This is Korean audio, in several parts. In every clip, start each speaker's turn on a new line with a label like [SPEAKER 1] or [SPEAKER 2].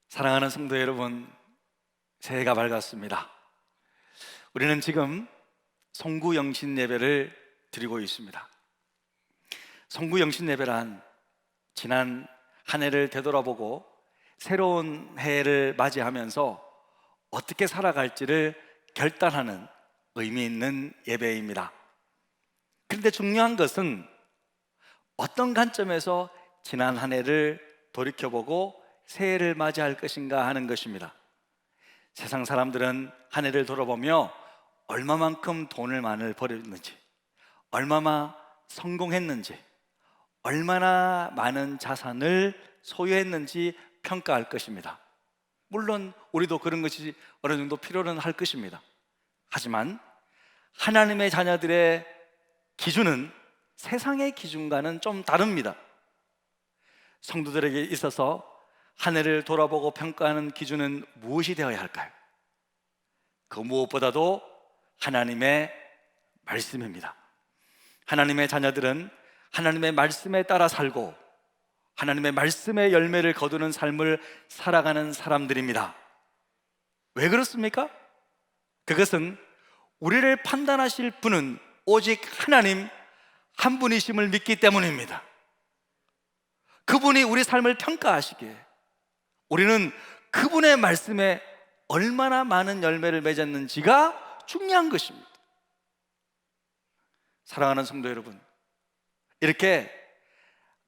[SPEAKER 1] 사랑하는 성도 여러분, 새해가 밝았습니다. 우리는 지금 성구영신 예배를 드리고 있습니다. 성구영신 예배란 지난 한 해를 되돌아보고 새로운 해를 맞이하면서 어떻게 살아갈지를 결단하는 의미 있는 예배입니다. 그런데 중요한 것은 어떤 관점에서 지난 한 해를 돌이켜보고 새해를 맞이할 것인가 하는 것입니다. 세상 사람들은 한 해를 돌아보며 얼마만큼 돈을 많이 벌었는지, 얼마나 성공했는지, 얼마나 많은 자산을 소유했는지 평가할 것입니다. 물론 우리도 그런 것이 어느 정도 필요는 할 것입니다. 하지만 하나님의 자녀들의 기준은 세상의 기준과는 좀 다릅니다. 성도들에게 있어서 한 해를 돌아보고 평가하는 기준은 무엇이 되어야 할까요? 그 무엇보다도 하나님의 말씀입니다. 하나님의 자녀들은 하나님의 말씀에 따라 살고 하나님의 말씀의 열매를 거두는 삶을 살아가는 사람들입니다. 왜 그렇습니까? 그것은 우리를 판단하실 분은 오직 하나님 한 분이심을 믿기 때문입니다. 그분이 우리 삶을 평가하시기에 우리는 그분의 말씀에 얼마나 많은 열매를 맺었는지가 중요한 것입니다. 사랑하는 성도 여러분, 이렇게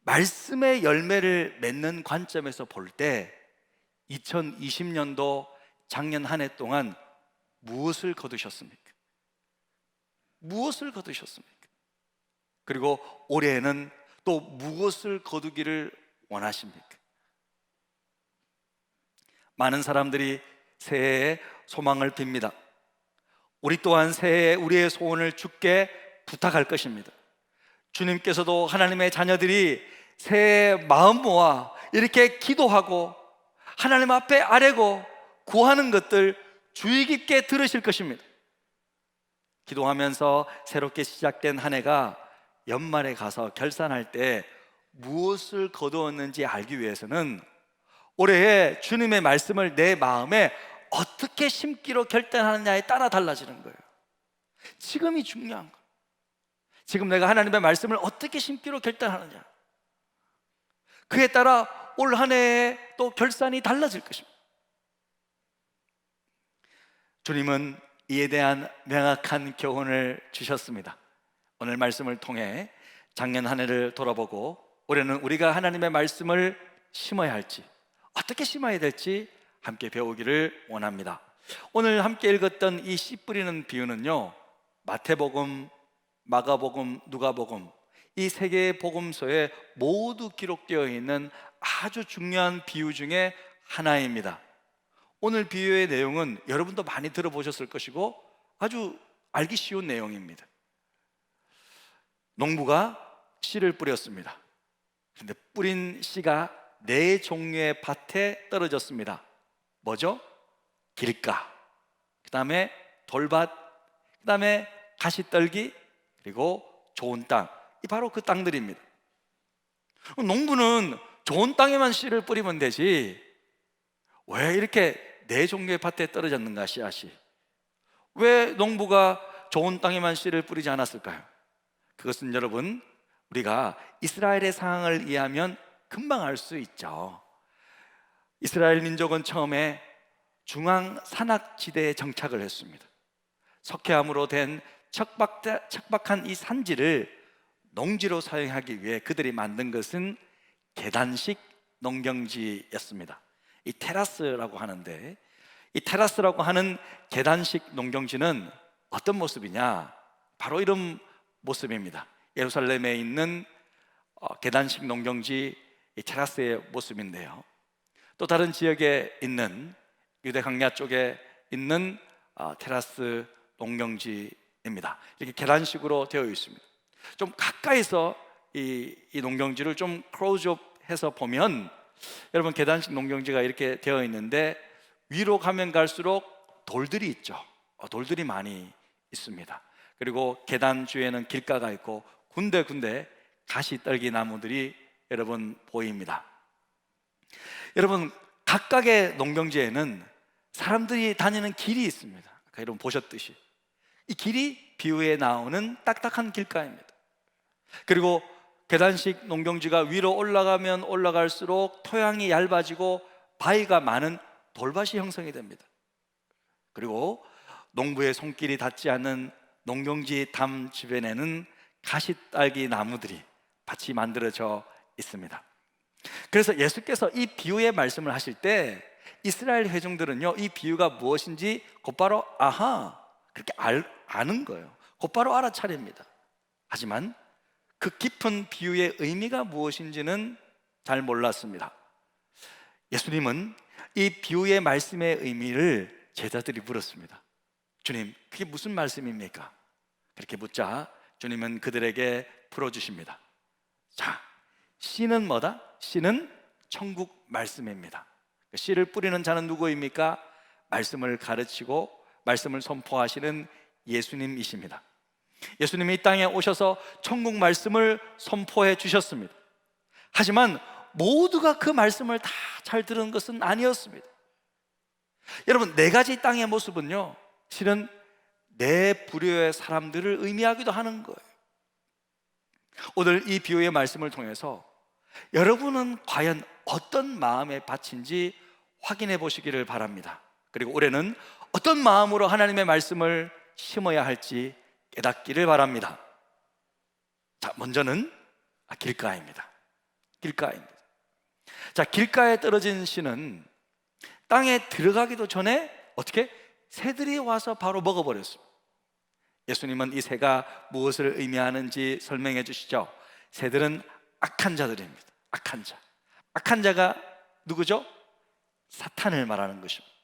[SPEAKER 1] 말씀의 열매를 맺는 관점에서 볼 때 2020년도 작년 한 해 동안 무엇을 거두셨습니까? 무엇을 거두셨습니까? 그리고 올해에는 또 무엇을 거두기를 원하십니까? 많은 사람들이 새해에 소망을 빕니다. 우리 또한 새해에 우리의 소원을 주께 부탁할 것입니다. 주님께서도 하나님의 자녀들이 새해에 마음 모아 이렇게 기도하고 하나님 앞에 아뢰고 구하는 것들 주의 깊게 들으실 것입니다. 기도하면서 새롭게 시작된 한 해가 연말에 가서 결산할 때 무엇을 거두었는지 알기 위해서는 올해에 주님의 말씀을 내 마음에 어떻게 심기로 결단하느냐에 따라 달라지는 거예요. 지금이 중요한 거예요. 지금 내가 하나님의 말씀을 어떻게 심기로 결단하느냐, 그에 따라 올 한 해에 또 결산이 달라질 것입니다. 주님은 이에 대한 명확한 교훈을 주셨습니다. 오늘 말씀을 통해 작년 한 해를 돌아보고 올해는 우리가 하나님의 말씀을 심어야 할지, 어떻게 심어야 될지 함께 배우기를 원합니다. 오늘 함께 읽었던 이 씨 뿌리는 비유는요, 마태복음, 마가복음, 누가복음 이 세 개의 복음서에 모두 기록되어 있는 아주 중요한 비유 중에 하나입니다. 오늘 비유의 내용은 여러분도 많이 들어보셨을 것이고 아주 알기 쉬운 내용입니다. 농부가 씨를 뿌렸습니다. 그런데 뿌린 씨가 네 종류의 밭에 떨어졌습니다. 뭐죠? 길가, 그 다음에 돌밭, 그 다음에 가시떨기, 그리고 좋은 땅. 이 바로 그 땅들입니다. 농부는 좋은 땅에만 씨를 뿌리면 되지 왜 이렇게 네 종류의 밭에 떨어졌는가, 씨앗이? 왜 농부가 좋은 땅에만 씨를 뿌리지 않았을까요? 그것은 여러분, 우리가 이스라엘의 상황을 이해하면 금방 알 수 있죠. 이스라엘 민족은 처음에 중앙 산악지대에 정착을 했습니다. 석회암으로 된 척박한 이 산지를 농지로 사용하기 위해 그들이 만든 것은 계단식 농경지였습니다. 이 테라스라고 하는데, 이 테라스라고 하는 계단식 농경지는 어떤 모습이냐? 바로 이런 모습입니다. 예루살렘에 있는 계단식 농경지 이 테라스의 모습인데요, 또 다른 지역에 있는 유대 강야 쪽에 있는 테라스 농경지입니다. 이렇게 계단식으로 되어 있습니다. 좀 가까이서 이 농경지를 좀 클로즈업해서 보면 여러분, 계단식 농경지가 이렇게 되어 있는데 위로 가면 갈수록 돌들이 있죠. 돌들이 많이 있습니다. 그리고 계단 주에는 길가가 있고 군데군데 가시떨기 나무들이 여러분 보입니다. 여러분, 각각의 농경지에는 사람들이 다니는 길이 있습니다. 아까 여러분 보셨듯이 이 길이 비유에 나오는 딱딱한 길가입니다. 그리고 계단식 농경지가 위로 올라가면 올라갈수록 토양이 얇아지고 바위가 많은 돌밭이 형성이 됩니다. 그리고 농부의 손길이 닿지 않는 농경지 담 주변에는 가시딸기 나무들이 밭이 만들어져 있습니다. 그래서 예수께서 이 비유의 말씀을 하실 때 이스라엘 회중들은요, 이 비유가 무엇인지 곧바로 아하, 그렇게 아는 거예요. 곧바로 알아차립니다. 하지만 그 깊은 비유의 의미가 무엇인지는 잘 몰랐습니다. 예수님은 이 비유의 말씀의 의미를 제자들이 물었습니다. 주님, 그게 무슨 말씀입니까? 그렇게 묻자 주님은 그들에게 풀어주십니다. 자, 씨는 뭐다? 씨는 천국 말씀입니다. 씨를 뿌리는 자는 누구입니까? 말씀을 가르치고 말씀을 선포하시는 예수님이십니다. 예수님이 이 땅에 오셔서 천국 말씀을 선포해 주셨습니다. 하지만 모두가 그 말씀을 다 잘 들은 것은 아니었습니다. 여러분, 네 가지 땅의 모습은요, 실은 네 부류의 사람들을 의미하기도 하는 거예요. 오늘 이 비유의 말씀을 통해서 여러분은 과연 어떤 마음의 밭인지 확인해 보시기를 바랍니다. 그리고 올해는 어떤 마음으로 하나님의 말씀을 심어야 할지 깨닫기를 바랍니다. 자, 먼저는 길가입니다. 길가입니다. 자, 길가에 떨어진 씨는 땅에 들어가기도 전에 어떻게? 새들이 와서 바로 먹어버렸습니다. 예수님은 이 새가 무엇을 의미하는지 설명해 주시죠. 새들은 악한 자들입니다. 악한 자. 악한 자가 누구죠? 사탄을 말하는 것입니다.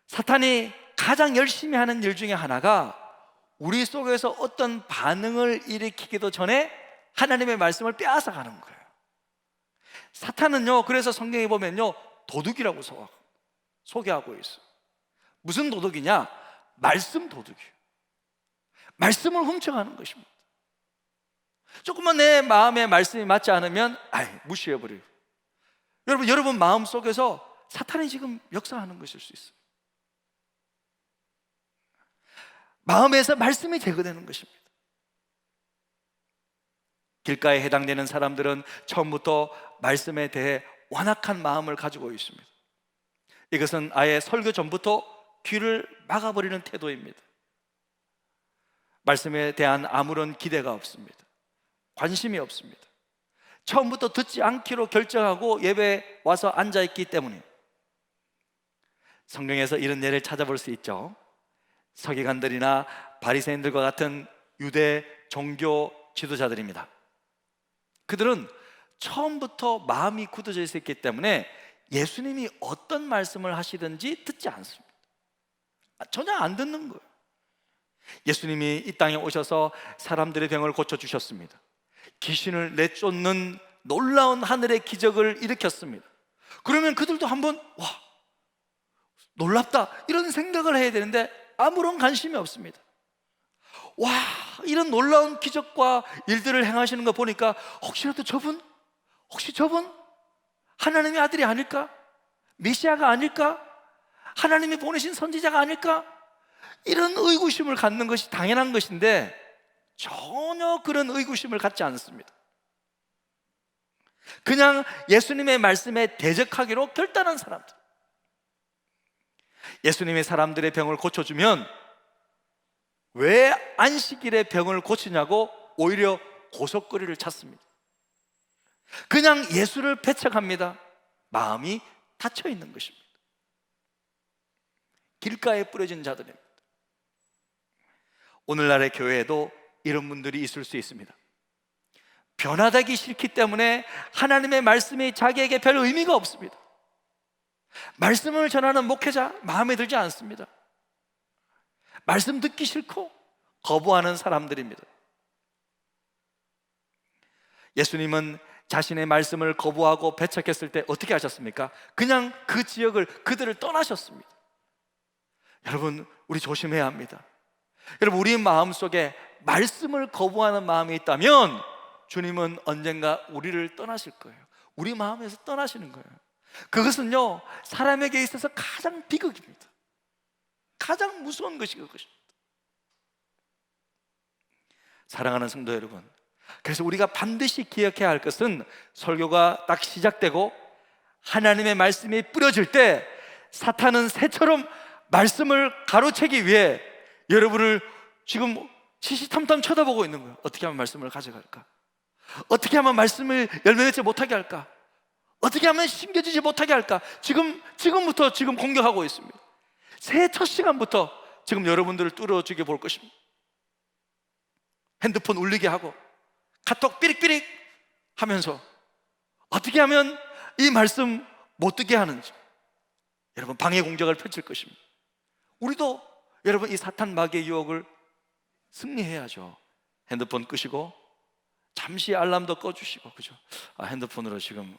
[SPEAKER 1] 사탄이 가장 열심히 하는 일 중에 하나가 우리 속에서 어떤 반응을 일으키기도 전에 하나님의 말씀을 빼앗아 가는 거예요. 사탄은요, 그래서 성경에 보면요, 도둑이라고 소개하고 있어요. 무슨 도둑이냐? 말씀 도둑이에요. 말씀을 훔쳐가는 것입니다. 조금만 내 마음에 말씀이 맞지 않으면 무시해버려요. 여러분 마음 속에서 사탄이 지금 역사하는 것일 수 있어요. 마음에서 말씀이 제거되는 것입니다. 길가에 해당되는 사람들은 처음부터 말씀에 대해 완악한 마음을 가지고 있습니다. 이것은 아예 설교 전부터 귀를 막아버리는 태도입니다. 말씀에 대한 아무런 기대가 없습니다. 관심이 없습니다. 처음부터 듣지 않기로 결정하고 예배에 와서 앉아있기 때문에. 성경에서 이런 예를 찾아볼 수 있죠. 서기관들이나 바리새인들과 같은 유대 종교 지도자들입니다. 그들은 처음부터 마음이 굳어져 있었기 때문에 예수님이 어떤 말씀을 하시든지 듣지 않습니다. 전혀 안 듣는 거예요. 예수님이 이 땅에 오셔서 사람들의 병을 고쳐주셨습니다. 귀신을 내쫓는 놀라운 하늘의 기적을 일으켰습니다. 그러면 그들도 한번 와, 놀랍다 이런 생각을 해야 되는데 아무런 관심이 없습니다. 와, 이런 놀라운 기적과 일들을 행하시는 거 보니까 혹시라도 저분 하나님의 아들이 아닐까? 메시아가 아닐까? 하나님이 보내신 선지자가 아닐까? 이런 의구심을 갖는 것이 당연한 것인데 전혀 그런 의구심을 갖지 않습니다. 그냥 예수님의 말씀에 대적하기로 결단한 사람들. 예수님의 사람들의 병을 고쳐주면 왜 안식일에 병을 고치냐고 오히려 고속거리를 찾습니다. 그냥 예수를 배척합니다. 마음이 닫혀 있는 것입니다. 길가에 뿌려진 자들입니다. 오늘날의 교회에도 이런 분들이 있을 수 있습니다. 변화되기 싫기 때문에 하나님의 말씀이 자기에게 별 의미가 없습니다. 말씀을 전하는 목회자 마음에 들지 않습니다. 말씀 듣기 싫고 거부하는 사람들입니다. 예수님은 자신의 말씀을 거부하고 배척했을 때 어떻게 하셨습니까? 그냥 그 지역을 그들을 떠나셨습니다. 여러분, 우리 조심해야 합니다. 여러분, 우리 마음속에 말씀을 거부하는 마음이 있다면 주님은 언젠가 우리를 떠나실 거예요. 우리 마음에서 떠나시는 거예요. 그것은요, 사람에게 있어서 가장 비극입니다. 가장 무서운 것이 그것입니다. 사랑하는 성도 여러분, 그래서 우리가 반드시 기억해야 할 것은, 설교가 딱 시작되고 하나님의 말씀이 뿌려질 때 사탄은 새처럼 말씀을 가로채기 위해 여러분을 지금 시시탐탐 쳐다보고 있는 거예요. 어떻게 하면 말씀을 가져갈까? 어떻게 하면 말씀을 열매 맺지 못하게 할까? 어떻게 하면 심겨지지 못하게 할까? 지금부터 공격하고 있습니다. 새해 첫 시간부터 지금 여러분들을 뚫어주게 볼 것입니다. 핸드폰 울리게 하고 카톡 삐릭삐릭 하면서 어떻게 하면 이 말씀 못 듣게 하는지, 여러분, 방해 공작을 펼칠 것입니다. 우리도 여러분 이 사탄 마귀의 유혹을 승리해야죠. 핸드폰 끄시고 잠시 알람도 꺼주시고, 그죠? 핸드폰으로 지금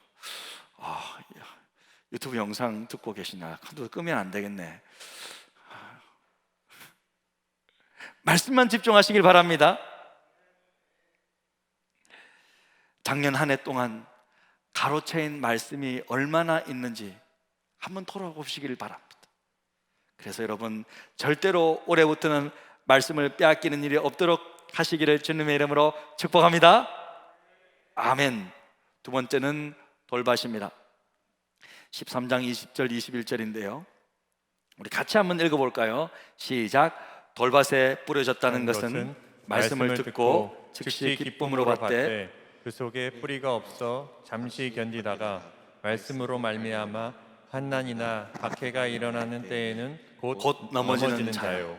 [SPEAKER 1] 유튜브 영상 듣고 계시나? 컴퓨터 끄면 안 되겠네. 말씀만 집중하시길 바랍니다. 작년 한 해 동안 가로채인 말씀이 얼마나 있는지 한번 돌아보시길 바랍니다. 그래서 여러분, 절대로 올해부터는 말씀을 빼앗기는 일이 없도록 하시기를 주님의 이름으로 축복합니다. 아멘. 두 번째는 돌밭입니다. 13장 20절 21절인데요 우리 같이 한번 읽어볼까요? 시작. 돌밭에 뿌려졌다는 것은 말씀을 듣고 즉시 기쁨으로 받되
[SPEAKER 2] 그 속에 뿌리가 없어 잠시 견디다가 말씀으로 말미암아 환난이나 박해가 일어나는 때에는 곧 넘어지는 자요.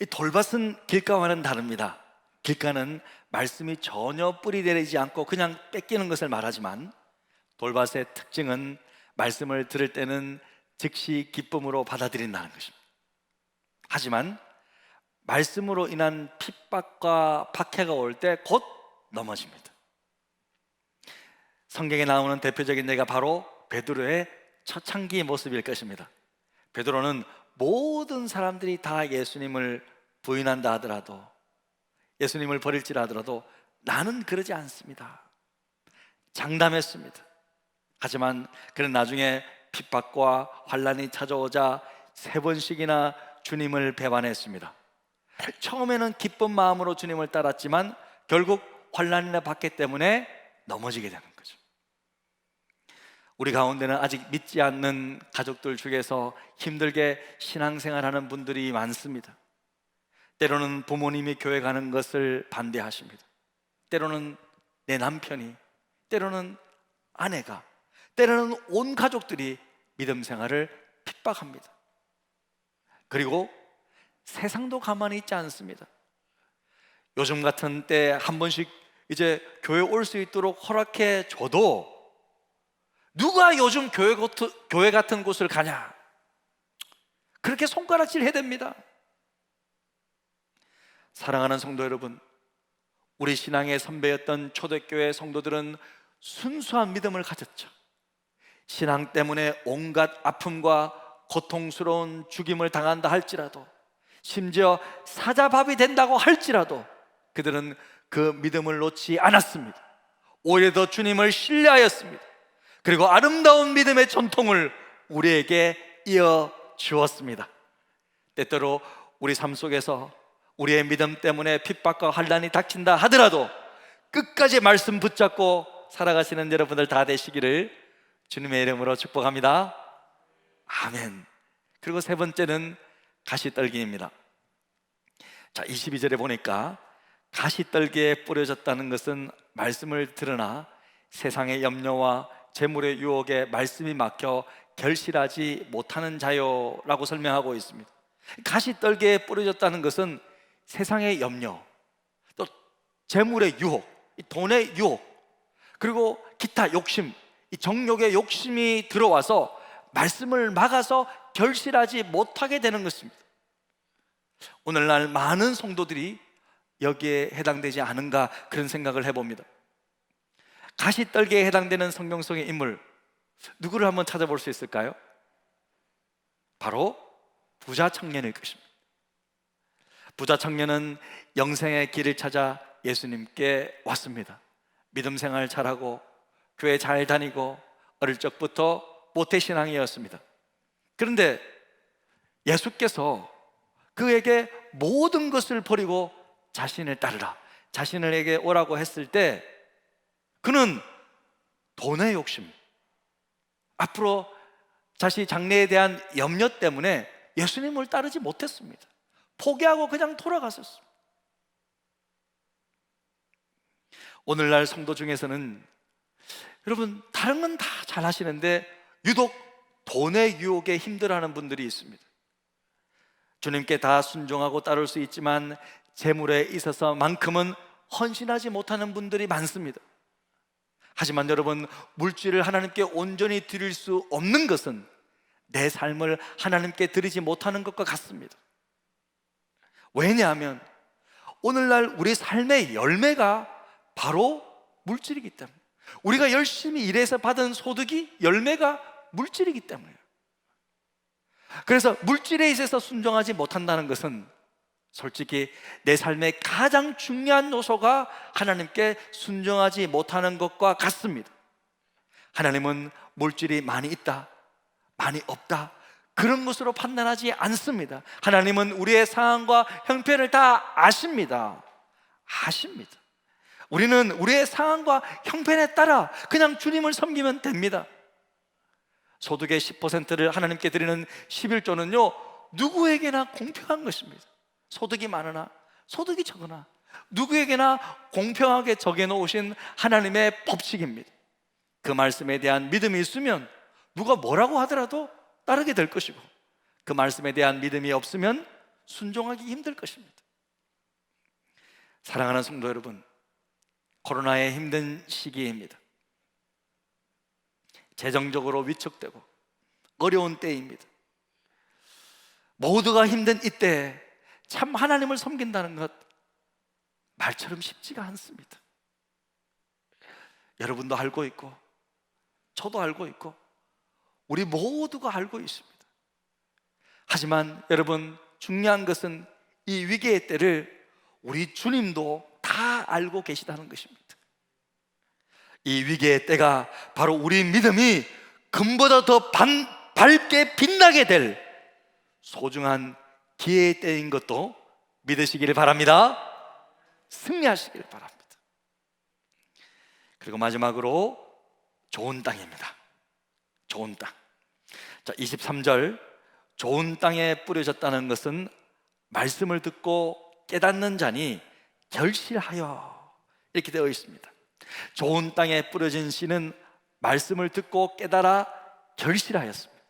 [SPEAKER 1] 이 돌밭은 길가와는 다릅니다. 길가는 말씀이 전혀 뿌리내리지 않고 그냥 뺏기는 것을 말하지만, 돌밭의 특징은 말씀을 들을 때는 즉시 기쁨으로 받아들인다는 것입니다. 하지만 말씀으로 인한 핍박과 박해가 올 때 곧 넘어집니다. 성경에 나오는 대표적인 예가 바로 베드로의 초창기 모습일 것입니다. 베드로는 모든 사람들이 다 예수님을 부인한다 하더라도, 예수님을 버릴지라 하더라도 나는 그러지 않습니다. 장담했습니다. 하지만 그는 나중에 핍박과 환난이 찾아오자 3번씩이나 주님을 배반했습니다. 처음에는 기쁜 마음으로 주님을 따랐지만 결국 환난이나 박해 때문에 넘어지게 되는 거죠. 우리 가운데는 아직 믿지 않는 가족들 중에서 힘들게 신앙생활하는 분들이 많습니다. 때로는 부모님이 교회 가는 것을 반대하십니다. 때로는 내 남편이, 때로는 아내가, 때로는 온 가족들이 믿음 생활을 핍박합니다. 그리고 세상도 가만히 있지 않습니다. 요즘 같은 때 한 번씩 이제 교회 올 수 있도록 허락해 줘도 누가 요즘 교회 같은 곳을 가냐, 그렇게 손가락질 해댑니다. 사랑하는 성도 여러분, 우리 신앙의 선배였던 초대교회 성도들은 순수한 믿음을 가졌죠. 신앙 때문에 온갖 아픔과 고통스러운 죽임을 당한다 할지라도, 심지어 사자밥이 된다고 할지라도 그들은 그 믿음을 놓지 않았습니다. 오히려 더 주님을 신뢰하였습니다. 그리고 아름다운 믿음의 전통을 우리에게 이어 주었습니다. 때때로 우리 삶 속에서 우리의 믿음 때문에 핍박과 환난이 닥친다 하더라도 끝까지 말씀 붙잡고 살아가시는 여러분들 다 되시기를 주님의 이름으로 축복합니다. 아멘. 그리고 세 번째는 가시떨기입니다. 자, 22절에 보니까 가시떨기에 뿌려졌다는 것은 말씀을 들으나 세상의 염려와 재물의 유혹에 말씀이 막혀 결실하지 못하는 자요라고 설명하고 있습니다. 가시떨기에 뿌려졌다는 것은 세상의 염려, 또 재물의 유혹, 돈의 유혹, 그리고 기타 욕심, 이 정욕의 욕심이 들어와서 말씀을 막아서 결실하지 못하게 되는 것입니다. 오늘날 많은 성도들이 여기에 해당되지 않은가, 그런 생각을 해봅니다. 가시떨기에 해당되는 성경 속의 인물, 누구를 한번 찾아볼 수 있을까요? 바로 부자 청년일 것입니다. 부자 청년은 영생의 길을 찾아 예수님께 왔습니다. 믿음 생활 잘하고 교회 잘 다니고 어릴 적부터 모태신앙이었습니다. 그런데 예수께서 그에게 모든 것을 버리고 자신을 따르라, 자신에게 오라고 했을 때 그는 돈의 욕심, 앞으로 자신의 장래에 대한 염려 때문에 예수님을 따르지 못했습니다. 포기하고 그냥 돌아갔었습니다. 오늘날 성도 중에서는 여러분 다른 건 다 잘 하시는데 유독 돈의 유혹에 힘들어하는 분들이 있습니다. 주님께 다 순종하고 따를 수 있지만 재물에 있어서만큼은 헌신하지 못하는 분들이 많습니다. 하지만 여러분, 물질을 하나님께 온전히 드릴 수 없는 것은 내 삶을 하나님께 드리지 못하는 것과 같습니다. 왜냐하면 오늘날 우리 삶의 열매가 바로 물질이기 때문에, 우리가 열심히 일해서 받은 소득이 열매가 물질이기 때문에요. 그래서 물질에 있어서 순종하지 못한다는 것은 솔직히 내 삶의 가장 중요한 요소가 하나님께 순종하지 못하는 것과 같습니다. 하나님은 물질이 많이 있다, 많이 없다, 그런 것으로 판단하지 않습니다. 하나님은 우리의 상황과 형편을 다 아십니다. 우리는 우리의 상황과 형편에 따라 그냥 주님을 섬기면 됩니다. 소득의 10%를 하나님께 드리는 11조는요 누구에게나 공평한 것입니다. 소득이 많으나 소득이 적으나 누구에게나 공평하게 정해놓으신 하나님의 법칙입니다. 그 말씀에 대한 믿음이 있으면 누가 뭐라고 하더라도 따르게 될 것이고, 그 말씀에 대한 믿음이 없으면 순종하기 힘들 것입니다. 사랑하는 성도 여러분, 코로나의 힘든 시기입니다. 재정적으로 위축되고 어려운 때입니다. 모두가 힘든 이때에 참 하나님을 섬긴다는 것 말처럼 쉽지가 않습니다. 여러분도 알고 있고 저도 알고 있고 우리 모두가 알고 있습니다. 하지만 여러분, 중요한 것은 이 위기의 때를 우리 주님도 다 알고 계시다는 것입니다. 이 위기의 때가 바로 우리 믿음이 금보다 더 밝게 빛나게 될 소중한 기회의 때인 것도 믿으시기를 바랍니다. 승리하시기를 바랍니다. 그리고 마지막으로 좋은 땅입니다. 좋은 땅. 자, 23절, 좋은 땅에 뿌려졌다는 것은 말씀을 듣고 깨닫는 자니 결실하여, 이렇게 되어 있습니다. 좋은 땅에 뿌려진 씨는 말씀을 듣고 깨달아 결실하였습니다.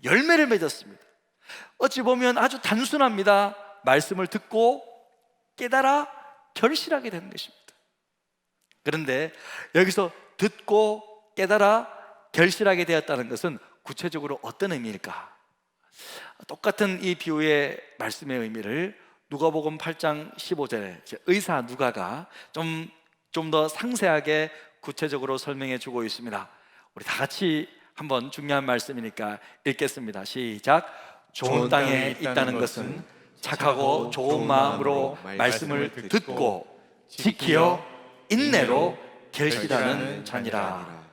[SPEAKER 1] 열매를 맺었습니다. 어찌 보면 아주 단순합니다. 말씀을 듣고 깨달아 결실하게 되는 것입니다. 그런데 여기서 듣고 깨달아 결실하게 되었다는 것은 구체적으로 어떤 의미일까? 똑같은 이 비유의 말씀의 의미를 누가복음 8장 15절에 의사 누가가 좀 더 상세하게 구체적으로 설명해 주고 있습니다. 우리 다 같이 한번 중요한 말씀이니까 읽겠습니다. 시작. 좋은 땅에 있다는 것은 착하고 좋은 마음으로 말씀을 듣고 지키어 인내로 결실하는 자니라.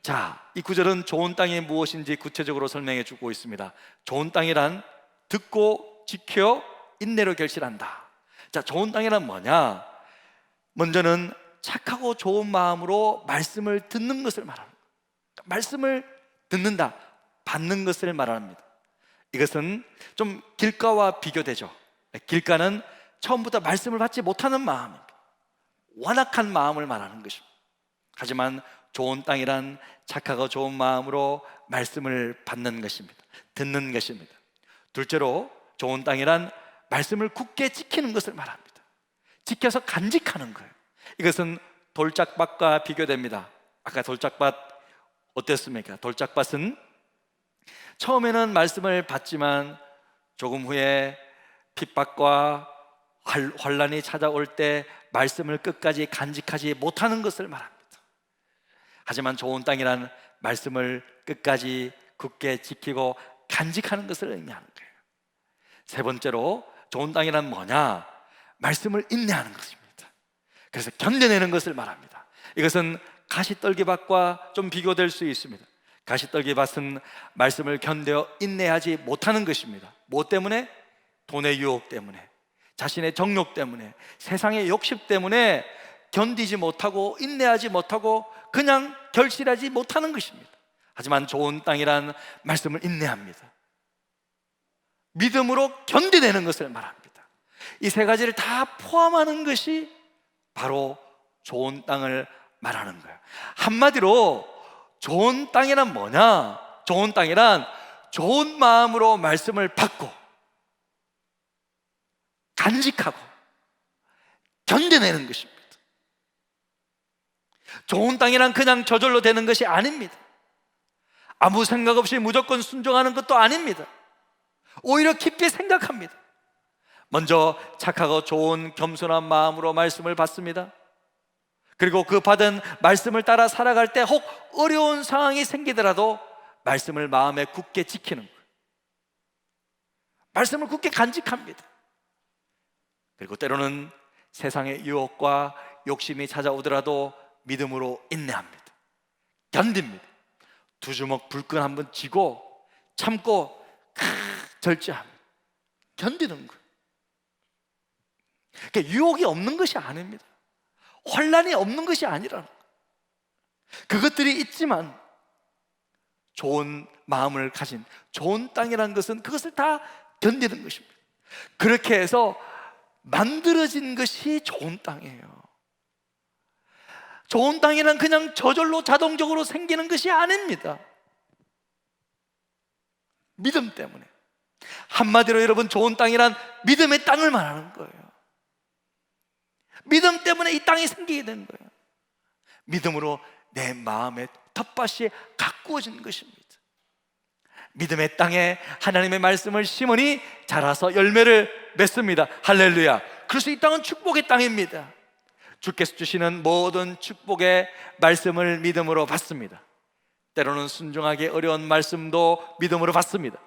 [SPEAKER 1] 자, 이 구절은 좋은 땅이 무엇인지 구체적으로 설명해 주고 있습니다. 좋은 땅이란 듣고 지켜 인내로 결실한다. 자, 좋은 땅이란 뭐냐? 먼저는 착하고 좋은 마음으로 말씀을 듣는 것을 말합니다. 말씀을 듣는다, 받는 것을 말합니다. 이것은 좀 길가와 비교되죠. 길가는 처음부터 말씀을 받지 못하는 마음입니다. 완악한 마음을 말하는 것입니다. 하지만 좋은 땅이란 착하고 좋은 마음으로 말씀을 받는 것입니다. 듣는 것입니다. 둘째로 좋은 땅이란 말씀을 굳게 지키는 것을 말합니다. 지켜서 간직하는 거예요. 이것은 돌짝밭과 비교됩니다. 아까 돌짝밭 어땠습니까? 돌짝밭은 처음에는 말씀을 받지만 조금 후에 핍박과 환란이 찾아올 때 말씀을 끝까지 간직하지 못하는 것을 말합니다. 하지만 좋은 땅이란 말씀을 끝까지 굳게 지키고 간직하는 것을 의미하는 거예요. 세 번째로 좋은 땅이란 뭐냐? 말씀을 인내하는 것입니다. 그래서 견뎌내는 것을 말합니다. 이것은 가시떨기밭과 좀 비교될 수 있습니다. 가시떨기밭은 말씀을 견뎌 인내하지 못하는 것입니다. 뭐 때문에? 돈의 유혹 때문에, 자신의 정욕 때문에, 세상의 욕심 때문에 견디지 못하고 인내하지 못하고 그냥 결실하지 못하는 것입니다. 하지만 좋은 땅이란 말씀을 인내합니다. 믿음으로 견뎌내는 것을 말합니다. 이 세 가지를 다 포함하는 것이 바로 좋은 땅을 말하는 거예요. 한마디로 좋은 땅이란 뭐냐? 좋은 땅이란 좋은 마음으로 말씀을 받고 간직하고 견뎌내는 것입니다. 좋은 땅이란 그냥 저절로 되는 것이 아닙니다. 아무 생각 없이 무조건 순종하는 것도 아닙니다. 오히려 깊이 생각합니다. 먼저 착하고 좋은 겸손한 마음으로 말씀을 받습니다. 그리고 그 받은 말씀을 따라 살아갈 때 혹 어려운 상황이 생기더라도 말씀을 마음에 굳게 지키는 거예요. 말씀을 굳게 간직합니다. 그리고 때로는 세상의 유혹과 욕심이 찾아오더라도 믿음으로 인내합니다. 견딥니다. 두 주먹 불끈 한번 쥐고 참고 절제합니다. 견디는 거예요. 그러니까 유혹이 없는 것이 아닙니다. 환란이 없는 것이 아니라는 거예요. 그것들이 있지만 좋은 마음을 가진 좋은 땅이라는 것은 그것을 다 견디는 것입니다. 그렇게 해서 만들어진 것이 좋은 땅이에요. 좋은 땅이란 그냥 저절로 자동적으로 생기는 것이 아닙니다. 믿음 때문에. 한마디로 여러분, 좋은 땅이란 믿음의 땅을 말하는 거예요. 믿음 때문에 이 땅이 생기게 된 거예요. 믿음으로 내 마음의 텃밭이 가꾸어진 것입니다. 믿음의 땅에 하나님의 말씀을 심으니 자라서 열매를 맺습니다. 할렐루야. 그래서 이 땅은 축복의 땅입니다. 주께서 주시는 모든 축복의 말씀을 믿음으로 받습니다. 때로는 순종하기 어려운 말씀도 믿음으로 받습니다.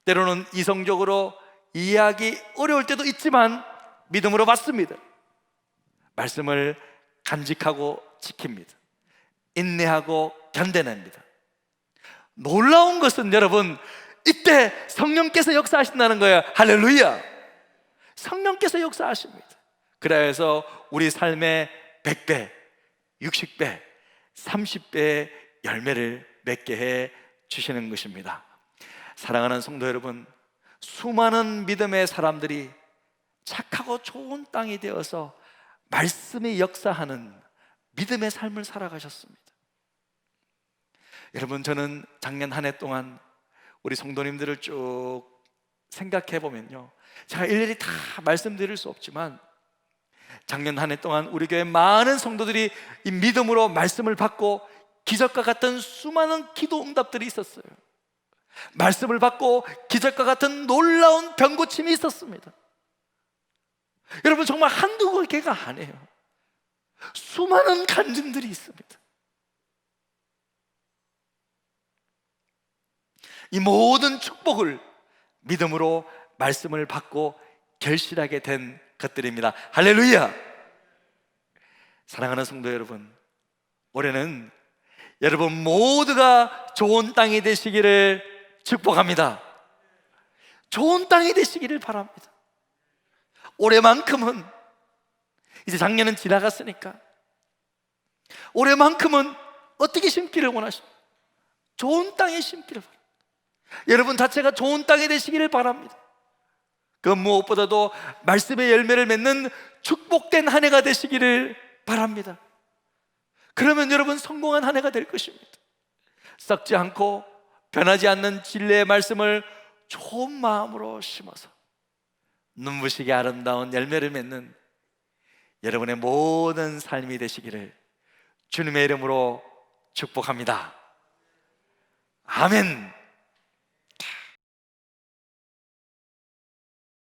[SPEAKER 1] 때로는 이성적으로 이해하기 어려울 때도 있지만 믿음으로 받습니다. 말씀을 간직하고 지킵니다. 인내하고 견뎌냅니다. 놀라운 것은 여러분, 이때 성령께서 역사하신다는 거예요. 할렐루야. 성령께서 역사하십니다. 그래서 우리 삶의 100배, 60배, 30배의 열매를 맺게 해 주시는 것입니다. 사랑하는 성도 여러분, 수많은 믿음의 사람들이 착하고 좋은 땅이 되어서 말씀이 역사하는 믿음의 삶을 살아가셨습니다. 여러분, 저는 작년 한 해 동안 우리 성도님들을 쭉 생각해 보면요, 제가 일일이 다 말씀드릴 수 없지만 작년 한 해 동안 우리 교회 많은 성도들이 이 믿음으로 말씀을 받고 기적과 같은 수많은 기도 응답들이 있었어요. 말씀을 받고 기적과 같은 놀라운 병고침이 있었습니다. 여러분, 정말 한두 개가 아니에요. 수많은 간증들이 있습니다. 이 모든 축복을 믿음으로 말씀을 받고 결실하게 된 것들입니다. 할렐루야. 사랑하는 성도 여러분, 올해는 여러분 모두가 좋은 땅이 되시기를 축복합니다. 좋은 땅이 되시기를 바랍니다. 올해만큼은, 이제 작년은 지나갔으니까 올해만큼은 어떻게 심기를 원하십니까? 좋은 땅에 심기를 바랍니다. 여러분 자체가 좋은 땅이 되시기를 바랍니다. 그 무엇보다도 말씀의 열매를 맺는 축복된 한 해가 되시기를 바랍니다. 그러면 여러분 성공한 한 해가 될 것입니다. 썩지 않고 변하지 않는 진리의 말씀을 좋은 마음으로 심어서 눈부시게 아름다운 열매를 맺는 여러분의 모든 삶이 되시기를 주님의 이름으로 축복합니다. 아멘.